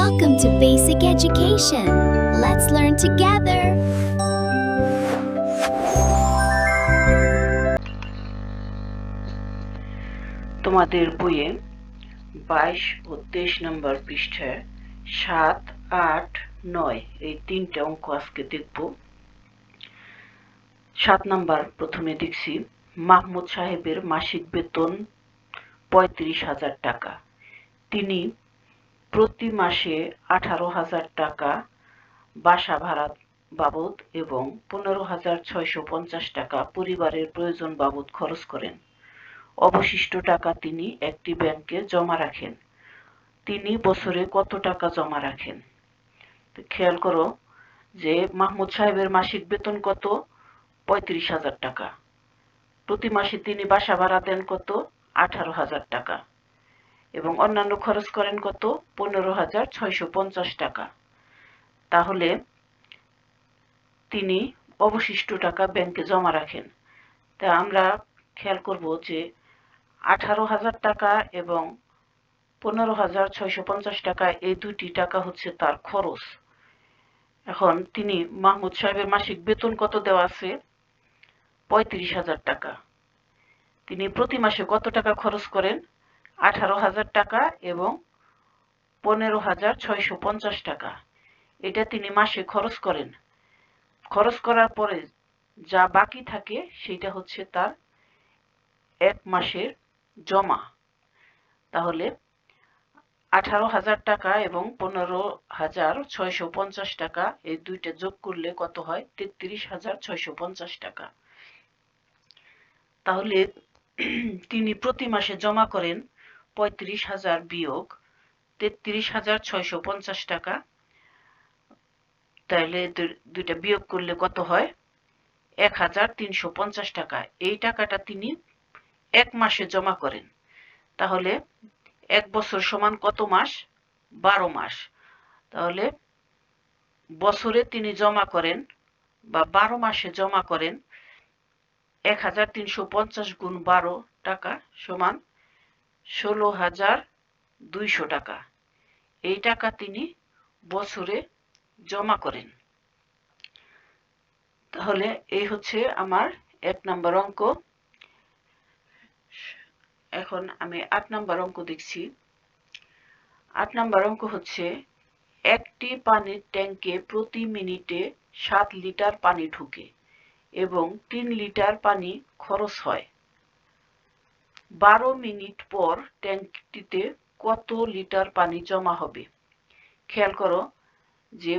Welcome to Basic Education. Let's learn together. তোমাদের বইয়ে 22 ও 23 নম্বর পৃষ্ঠায় 7, 8, 9 এই তিনটে অঙ্ক আজকে দেখব। 7 নম্বর প্রথমে দেখছি মাহমুদ সাহেবের মাসিক বেতন 35,000 টাকা। তিনি প্রতি মাসে 18,000 টাকা বাসা ভাড়া বাবদ এবং 15,650 টাকা পরিবারের প্রয়োজন বাবদ খরচ করেন। অবশিষ্ট টাকা তিনি একটি ব্যাংকে জমা রাখেন। তিনি বছরে কত টাকা জমা রাখেন? খেয়াল করো যে মাহমুদ সাহেবের মাসিক বেতন কত? 35,000 টাকা। প্রতি মাসে তিনি বাসা ভাড়া দেন কত? 18,000 টাকা এবং অন্যান্য খরচ করেন কত? 15,650 টাকা। তাহলে তিনি অবশিষ্ট টাকা ব্যাংকে জমা রাখেন। তা আমরা খেয়াল করব যে 18,000 টাকা এবং 15,650 টাকা এই দুটি টাকা হচ্ছে তার খরচ। এখন তিনি মাহমুদ সাহেবের মাসিক বেতন কত দেওয়া আছে? 35,000 টাকা। তিনি প্রতি মাসে কত টাকা খরচ করেন? 18,000 টাকা এবং 15,650 টাকা। এটা তিনি মাসে খরচ করেন। খরচ করার পরে যা বাকি থাকে সেটা হচ্ছে তার এক মাসের জমা। তাহলে 18,000 টাকা এবং 15,650 টাকা এই দুইটা যোগ করলে কত হয়? 33,650 টাকা। তাহলে তিনি প্রতি মাসে জমা করেন 35,000 বিয়োগ 33,650 টাকা। তাহলে দুইটা বিয়োগ করলে কত হয়? 1,350 টাকা। এই টাকাটা তিনি এক মাসে জমা করেন। তাহলে এক বছর সমান কত মাস? 12 মাস। তাহলে বছরে তিনি জমা করেন বা 12 মাসে জমা করেন 1,350 গুণ 12 টাকা সমান 16,200 টাকা। এই টাকা তিনি বছরে জমা করেন। তাহলে এই হচ্ছে আমার 1 নম্বর অঙ্ক। এখন আমি 8 নম্বর অঙ্ক দেখছি। 8 নম্বর অঙ্ক হচ্ছে একটি পানির ট্যাঙ্কে প্রতি মিনিটে 7 লিটার পানি ঢুকে এবং 3 লিটার পানি খরচ হয়। 12 মিনিট পর ট্যাঙ্কটিতে কত লিটার পানি জমা হবে? খেয়াল করো যে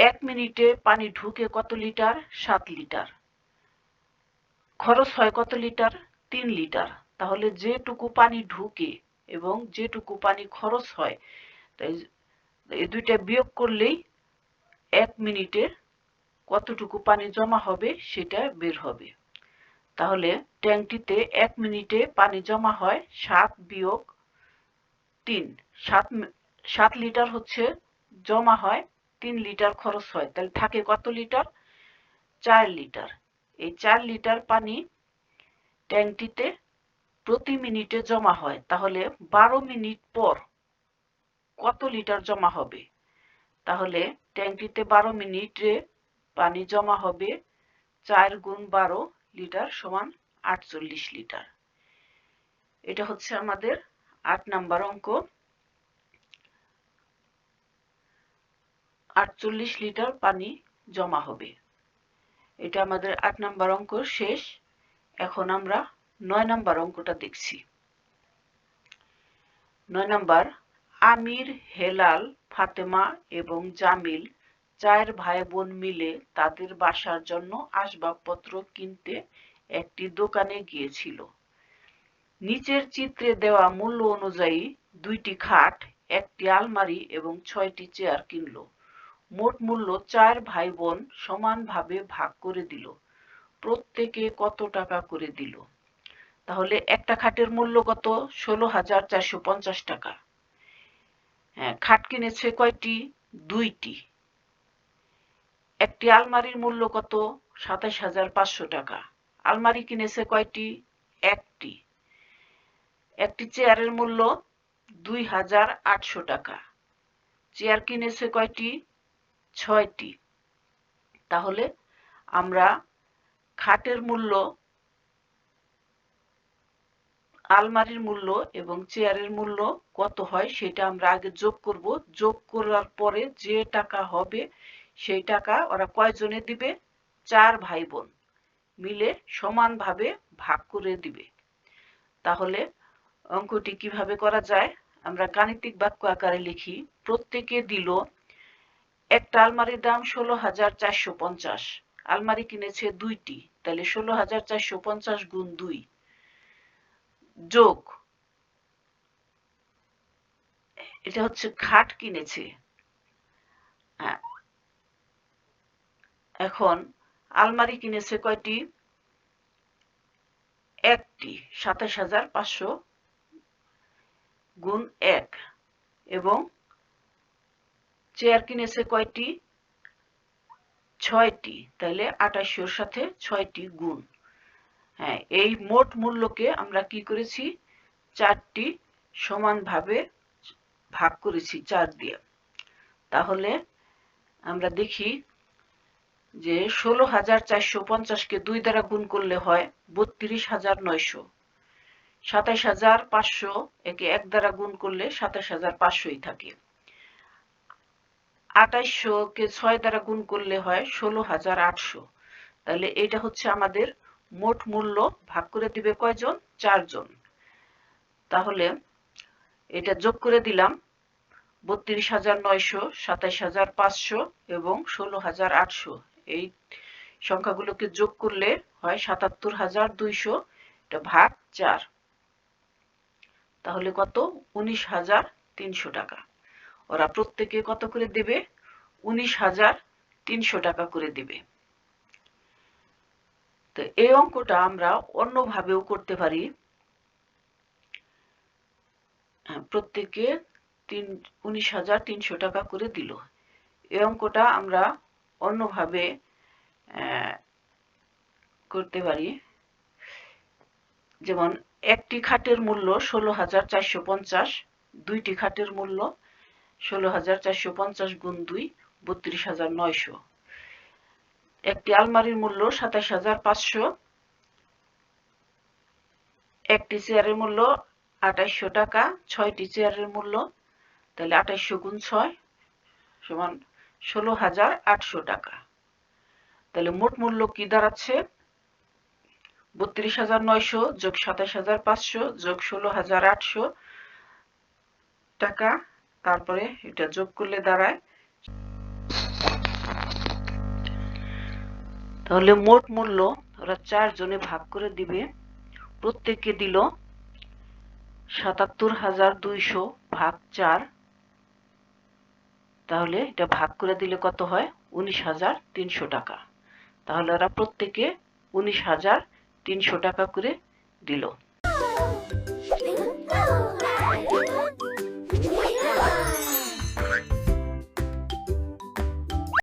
1 মিনিটে পানি ঢুকে কত লিটার? 7 লিটার। খরচ হয় কত লিটার? 3 লিটার। তাহলে যেটুকু পানি ঢুকে এবং যেটুকু পানি খরচ হয় তাই এই দুইটা বিয়োগ করলেই 1 মিনিটে কতটুকু পানি জমা হবে সেটা বের হবে। তাহলে ট্যাঙ্কটিতে 1 মিনিটে পানি জমা হয় 7 বিয়োগ 3। 7 লিটার হচ্ছে জমা হয়, 3 লিটার খরচ হয়। তাহলে থাকে কত লিটার? 4 লিটার। এই 4 লিটার পানি ট্যাঙ্কটিতে প্রতি মিনিটে জমা হয়। তাহলে 12 মিনিট পর কত লিটার জমা হবে? তাহলে ট্যাঙ্কটিতে 12 মিনিটে পানি জমা হবে 4 গুণ 12 লিটার সমান 48 লিটার। এটা হচ্ছে আমাদের 8 নাম্বার অঙ্ক। 48 লিটার পানি জমা হবে। এটা আমাদের 8 নাম্বার অঙ্ক শেষ। এখন আমরা 9 নাম্বার অঙ্কটা দেখছি। 9 নাম্বার, আমির, হেলাল, ফাতেমা এবং জামিল 4 ভাই বোন মিলে তাদের বাসার জন্য আসবাবপত্র কিনতে একটি দোকানে গিয়েছিল। নিচের চিত্রে দেওয়া মূল্য অনুযায়ী 2টি খাট, একটি আলমারি এবং 6টি চেয়ার কিনল। মোট মূল্য 4 ভাই বোন সমানভাবে ভাগ করে দিল। প্রত্যেকে কত টাকা করে দিল? তাহলে একটা খাটের মূল্য কত? 16,450 টাকা। হ্যাঁ, খাট কিনেছে কয়টি? 2টি। একটি আলমারির মূল্য কত? 27,500 টাকা। আলমারি কিনেছে কয়টি? একটি। একটি চেয়ারের মূল্য 2,800 টাকা। চেয়ার কিনেছে কয়টি? 6টি। তাহলে আমরা খাটের মূল্য, আলমারির মূল্য এবং চেয়ারের মূল্য কত হয় সেটা আমরা আগে যোগ করব। যোগ করার পরে যে টাকা হবে সেই টাকা ওরা কয়জনে দিবে? 4 ভাই বোন মিলে সমানভাবে ভাগ করে দিবে। তাহলে অঙ্কটি কিভাবে করা যায়? আমরা গাণিতিক বাক্য আকারে লিখি। প্রত্যেকে দিল, একটা আলমারির দাম 16,450। আলমারি কিনেছে 2টি, তাহলে 16,450 গুণ 2 যোগ, এটা হচ্ছে খাট কিনেছে। এখন আলমারি কিনেছে কয়টি? একটি, 27,500 গুণ 1 এবং চেয়ার কিনেছে কয়টি? 6টি, তাহলে 2800-র সাথে 6টি গুণ। হ্যাঁ, এই মোট মূল্যকে আমরা কি করেছি? 4টি সমানভাবে ভাগ করেছি 4 দিয়ে। তাহলে আমরা দেখি যে 16,450-কে 2 দ্বারা গুণ করলে হয় 32,900। 27,500 একে 1 দ্বারা গুণ করলে 27,500ই থাকে। 2800-কে 6 দ্বারা গুণ করলে হয় 16,800। তাহলে এটা হচ্ছে আমাদের মোট মূল্য। ভাগ করে দিবে কয়জন? 4 জন। তাহলে এটা যোগ করে দিলাম, 32,900, 27,500 এবং 16,800। এই সংখ্যাগুলোকে যোগ করলে হয় 77,200, এটা ভাগ 4। তাহলে কত? 19,300 টাকা। ওরা প্রত্যেকে কত করে দেবে? 19,300 টাকা করে দিবে। তো এই অঙ্কটা আমরা অন্যভাবেও করতে পারি। প্রত্যেকে 19,300 টাকা করে দিল। এই অঙ্কটা আমরা অন্যভাবে করতে পারি। যেমন একটি খাটের মূল্য 16,450, 2টি খাটের মূল্য 16,450 গুণ 2, 32,900। একটি আলমারির মূল্য 27,500, একটি চেয়ারের মূল্য 2800 টাকা, 6টি চেয়ারের মূল্য, তাহলে 2800 গুণ 6 সমান 16,800 টাকা। তাহলে মোট মূল্য কি দাঁড়াচ্ছে? 32,900 যোগ 27,500 যোগ 16,800 টাকা। তারপরে এটা যোগ করলে দাঁড়ায়, তাহলে মোট মূল্য ওরা 4 জনে ভাগ করে দিবে। প্রত্যেককে দিল 77,200 ভাগ 4। তাহলে এটা ভাগ করে দিলে কত হয়? 19,300 টাকা। তাহলে ওরা প্রত্যেকে 19,300 টাকা করে দিল।